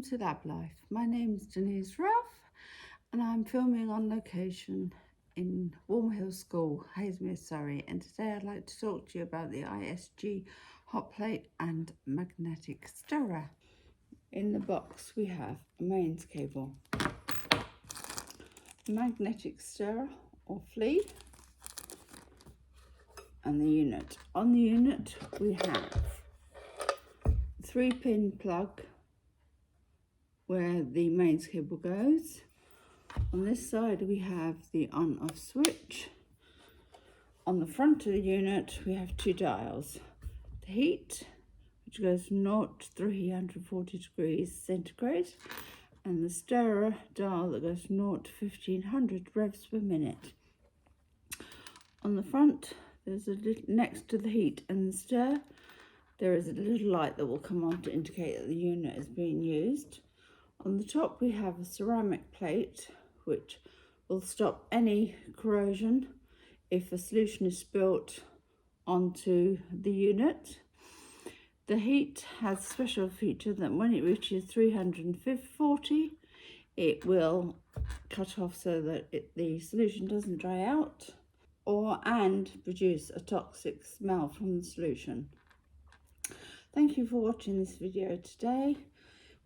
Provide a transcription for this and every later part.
to LaBLiFe. My name is Denise Ralph and I'm filming on location in Walmer Hill School, Haslemere, Surrey, and today I'd like to talk to you about the ISG Hotplate and Magnetic Stirrer. In the box we have a mains cable, magnetic stirrer or flea, and the unit. On the unit we have 3-pin plug where the mains cable goes. On this side we have the on-off switch. On the front of the unit we have 2 dials. The heat, which goes from 0 to 340 degrees centigrade, and the stirrer dial that goes from 0 to 1500 revs per minute. On the front there's a little, next to the heat and the stir, there is a little light that will come on to indicate that the unit is being used. On the top we have a ceramic plate which will stop any corrosion if a solution is spilt onto the unit. The heat has a special feature that when it reaches 340 it will cut off so that the solution doesn't dry out and produce a toxic smell from the solution. Thank you for watching this video today.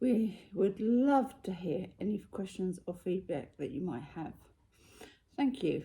We would love to hear any questions or feedback that you might have. Thank you.